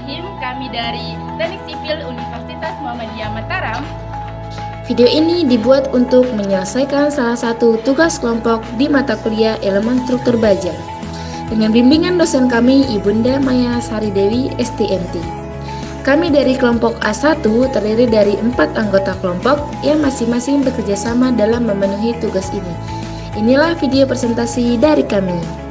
Bismillahirrahmanirrahim. Kami dari Teknik Sipil Universitas Muhammadiyah Mataram. Video ini dibuat untuk menyelesaikan salah satu tugas kelompok di mata kuliah Elemen Struktur Baja dengan bimbingan dosen kami Ibunda Maya Sari Dewi STMT. Kami dari kelompok A1 terdiri dari 4 anggota kelompok yang masing-masing bekerja sama dalam memenuhi tugas ini. Inilah video presentasi dari kami.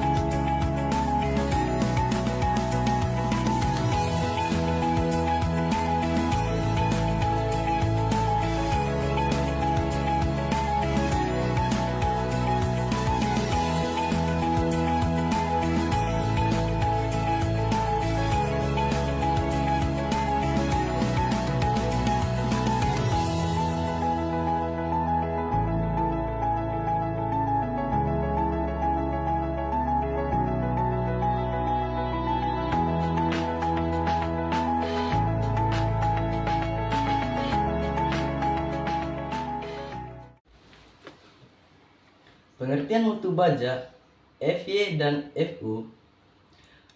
Pengertian mutu baja, FY dan FU.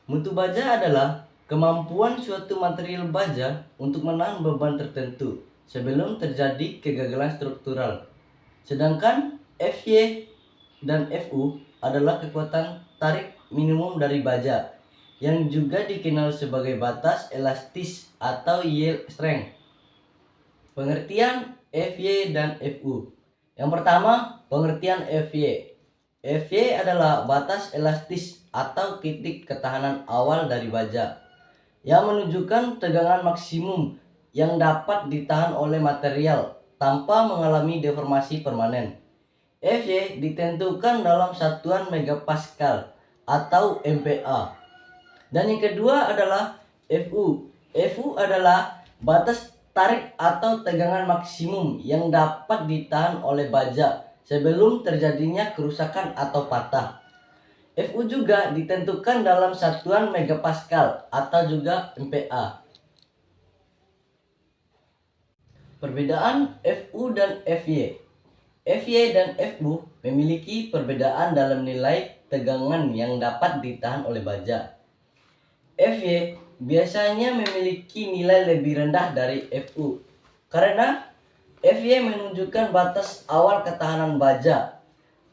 Mutu baja adalah kemampuan suatu material baja untuk menahan beban tertentu sebelum terjadi kegagalan struktural. Sedangkan FY dan FU adalah kekuatan tarik minimum dari baja yang juga dikenal sebagai batas elastis atau yield strength. Pengertian FY dan FU. Yang pertama, pengertian FY. FY adalah batas elastis atau titik ketahanan awal dari baja yang menunjukkan tegangan maksimum yang dapat ditahan oleh material tanpa mengalami deformasi permanen. FY ditentukan dalam satuan megapascal atau MPa. Dan yang kedua adalah FU. FU adalah batas tarik atau tegangan maksimum yang dapat ditahan oleh baja sebelum terjadinya kerusakan atau patah. FU juga ditentukan dalam satuan megapascal atau juga MPa. Perbedaan FU dan FY. FY dan FU memiliki perbedaan dalam nilai tegangan yang dapat ditahan oleh baja. FY biasanya memiliki nilai lebih rendah dari FU karena FY menunjukkan batas awal ketahanan baja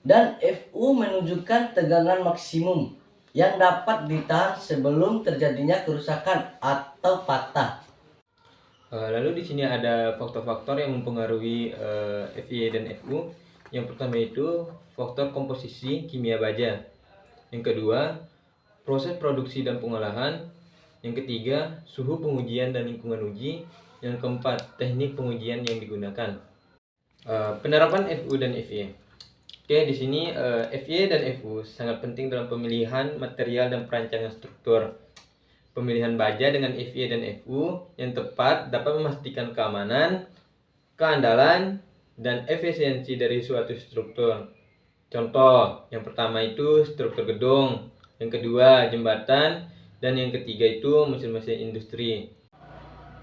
dan FU menunjukkan tegangan maksimum yang dapat ditahan sebelum terjadinya kerusakan atau patah. Lalu di sini ada faktor-faktor yang mempengaruhi FY dan FU. Yang pertama itu faktor komposisi kimia baja. Yang kedua, proses produksi dan pengolahan. Yang ketiga, suhu pengujian dan lingkungan uji. Yang keempat, teknik pengujian yang digunakan. Penerapan FU dan FY. Oke, di sini FY dan FU sangat penting dalam pemilihan material dan perancangan struktur. Pemilihan baja dengan FY dan FU yang tepat dapat memastikan keamanan, keandalan, dan efisiensi dari suatu struktur. Contoh, yang pertama itu struktur gedung, yang kedua jembatan, dan yang ketiga itu mesin-mesin industri.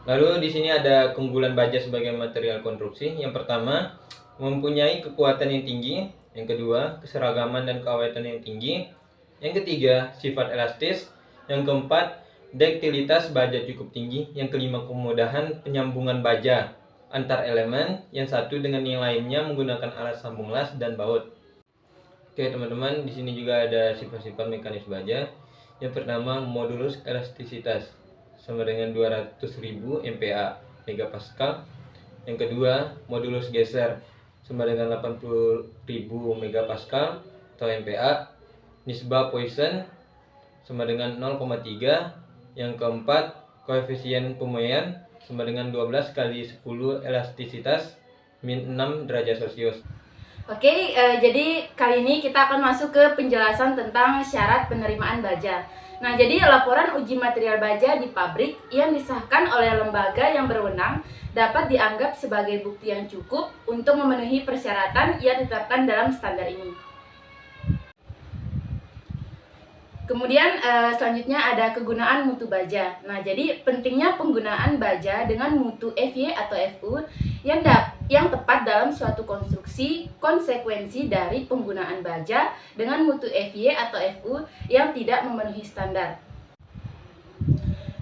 Lalu di sini ada keunggulan baja sebagai material konstruksi. Yang pertama, mempunyai kekuatan yang tinggi. Yang kedua, keseragaman dan keawetan yang tinggi. Yang ketiga, sifat elastis. Yang keempat, duktilitas baja cukup tinggi. Yang kelima, kemudahan penyambungan baja antar elemen. Yang satu dengan yang lainnya menggunakan alat sambung las dan baut. Oke teman-teman, di sini juga ada sifat-sifat mekanis baja. Yang pertama, modulus elastisitas sama dengan 200.000 MPa megapascal. Yang kedua, modulus geser sama dengan 80.000 megapascal atau MPa. Nisbah Poisson sama dengan 0,3. Yang keempat, koefisien pemuaian sama dengan 12 kali 10 elastisitas min 6 derajat Celcius. Oke, jadi kali ini kita akan masuk ke penjelasan tentang syarat penerimaan baja. Nah, jadi laporan uji material baja di pabrik yang disahkan oleh lembaga yang berwenang dapat dianggap sebagai bukti yang cukup untuk memenuhi persyaratan yang ditetapkan dalam standar ini. Kemudian selanjutnya ada kegunaan mutu baja. Nah, jadi pentingnya penggunaan baja dengan mutu FY atau FU yang tepat dalam suatu konstruksi konsekuensi dari penggunaan baja dengan mutu FY atau FU yang tidak memenuhi standar.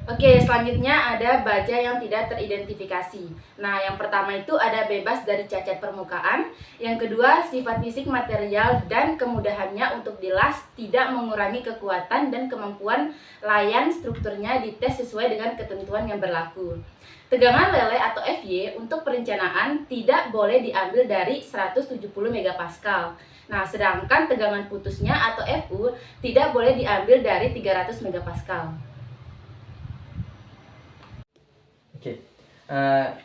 Oke, selanjutnya ada baja yang tidak teridentifikasi. Nah, yang pertama itu ada bebas dari cacat permukaan. Yang kedua, sifat fisik material dan kemudahannya untuk dilas tidak mengurangi kekuatan dan kemampuan layan strukturnya dites sesuai dengan ketentuan yang berlaku. Tegangan lele atau FY untuk perencanaan tidak boleh diambil dari 170 megapascal. Nah, sedangkan tegangan putusnya atau FU tidak boleh diambil dari 300 megapascal. Oke,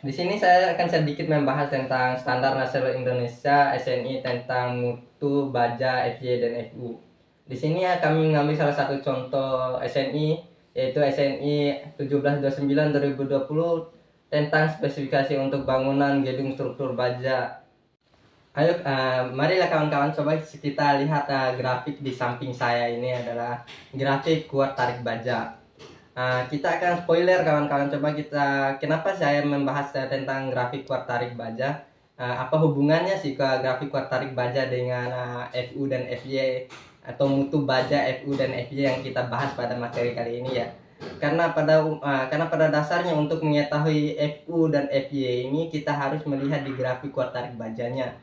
di sini saya akan sedikit membahas tentang Standar Nasional Indonesia (SNI) tentang mutu baja FY dan FU. Di sini ya kami mengambil salah satu contoh SNI, yaitu SNI 1729/2020 tentang spesifikasi untuk bangunan gedung struktur baja. Ayo, marilah kawan-kawan coba kita lihat grafik di samping saya. Ini adalah grafik kuat tarik baja. Kita akan spoiler kawan-kawan, coba kita kenapa saya membahas tentang grafik kuat tarik baja, apa hubungannya sih ke grafik kuat tarik baja dengan FU dan FY atau mutu baja FU dan FY yang kita bahas pada materi kali ini ya. Karena pada dasarnya untuk mengetahui FU dan FY ini kita harus melihat di grafik kuat tarik bajanya.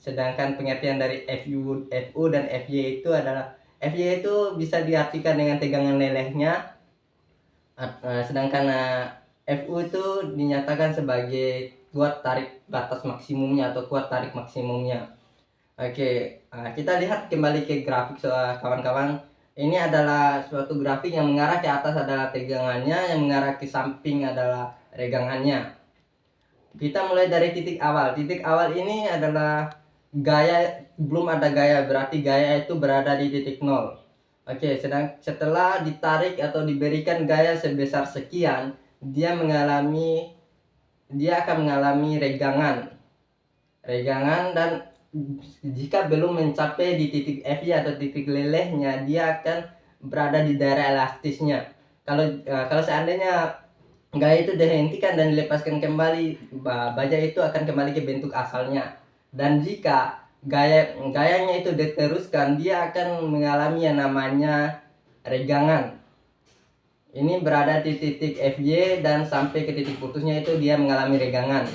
Sedangkan pengertian dari FU dan FY itu adalah FY itu bisa diartikan dengan tegangan lelehnya. Sedangkan FU itu dinyatakan sebagai kuat tarik batas maksimumnya atau kuat tarik maksimumnya. Oke, kita lihat kembali ke grafik kawan-kawan. Ini adalah suatu grafik yang mengarah ke atas adalah tegangannya, yang mengarah ke samping adalah regangannya. Kita mulai dari titik awal. Titik awal ini adalah gaya, belum ada gaya, berarti gaya itu berada di titik 0. Oke, setelah ditarik atau diberikan gaya sebesar sekian, dia akan mengalami regangan. Dan jika belum mencapai di titik FY atau titik lelehnya, dia akan berada di daerah elastisnya. Kalau seandainya gaya itu dihentikan dan dilepaskan kembali, baja itu akan kembali ke bentuk asalnya. Dan jika gayanya itu diteruskan, dia akan mengalami yang namanya regangan. Ini berada di titik FY dan sampai ke titik putusnya itu dia mengalami regangan.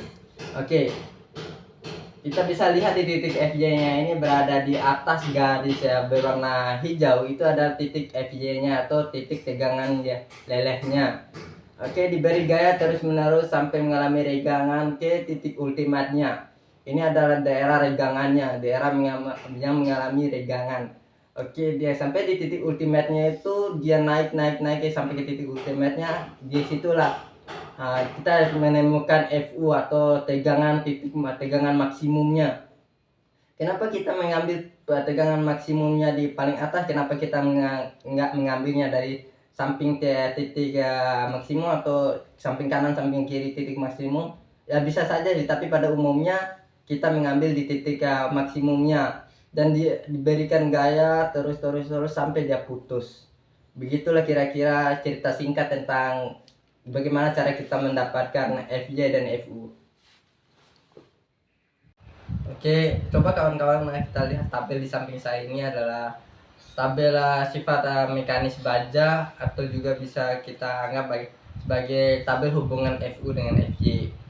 Oke, kita bisa lihat di titik FY-nya ini berada di atas garis berwarna hijau, itu adalah titik FY-nya atau titik tegangan lelehnya. Oke, diberi gaya terus menerus sampai mengalami regangan ke titik ultimatnya. Ini adalah daerah regangannya, daerah yang mengalami regangan. Oke, dia sampai di titik ultimatnya itu dia naik sampai ke titik ultimatnya. Di situlah kita menemukan FU atau tegangan maksimumnya. Kenapa kita mengambil tegangan maksimumnya di paling atas? Kenapa kita nggak mengambilnya dari samping titik maksimum atau samping kanan, samping kiri titik maksimum? Ya bisa saja sih, tapi pada umumnya kita mengambil di titik maksimumnya dan diberikan gaya terus sampai dia putus. Begitulah kira-kira cerita singkat tentang bagaimana cara kita mendapatkan FY dan FU. Oke, coba kawan-kawan kita lihat tabel di samping saya. Ini adalah tabel sifat mekanis baja atau juga bisa kita anggap sebagai tabel hubungan FU dengan FY.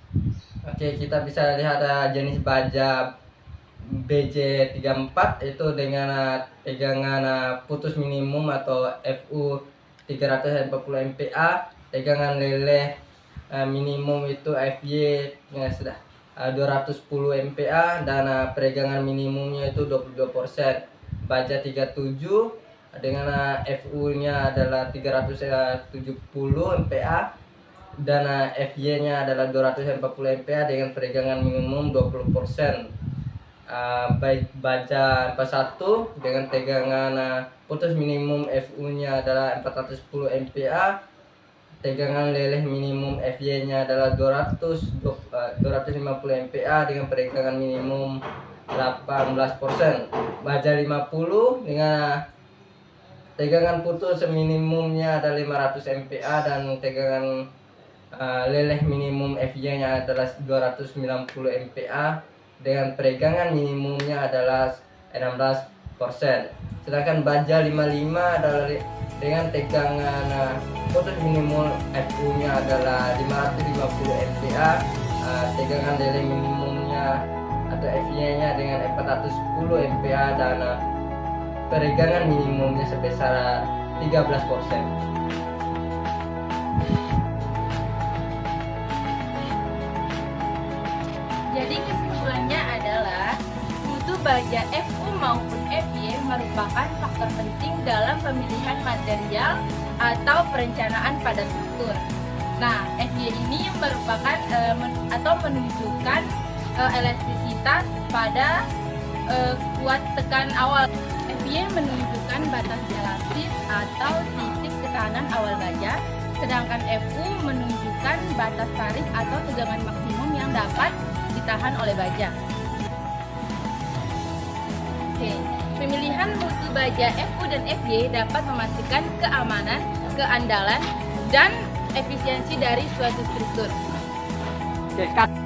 Oke, kita bisa lihat jenis baja BJ34 itu dengan tegangan putus minimum atau FU 340 MPa, tegangan leleh minimum itu FY sudah 210 MPa dan peregangan minimumnya itu 22%. Baja 37 dengan FU-nya adalah 370 MPa dan FY-nya adalah 240 MPa dengan peregangan minimum 20%. Baik baja 41 dengan tegangan putus minimum FU-nya adalah 410 MPa, tegangan leleh minimum FY-nya adalah 250 MPa dengan peregangan minimum 18%. Baja 50 dengan tegangan putus minimumnya adalah 500 MPa dan tegangan leleh minimum FY-nya adalah 290 MPa dengan peregangan minimumnya adalah 16%. Sedangkan baja 55 adalah dengan tegangan putus minimum FU-nya adalah 550 MPa, tegangan lele minimumnya atau FY-nya dengan 410 MPa, dan peregangan minimumnya sebesar 13%. Jadi kesimpulannya adalah mutu baja FU maupun FY merupakan faktor penting dalam pemilihan material atau perencanaan pada struktur. Nah, FY ini merupakan atau menunjukkan elastisitas pada kuat tekan awal. FY menunjukkan batas elastis atau titik ketahanan awal baja, sedangkan FU menunjukkan batas tarik atau tegangan maksimum yang dapat ditahan oleh baja. Oke, pemilihan mutu baja FU dan FY dapat memastikan keamanan, keandalan, dan efisiensi dari suatu struktur. Oke, cut.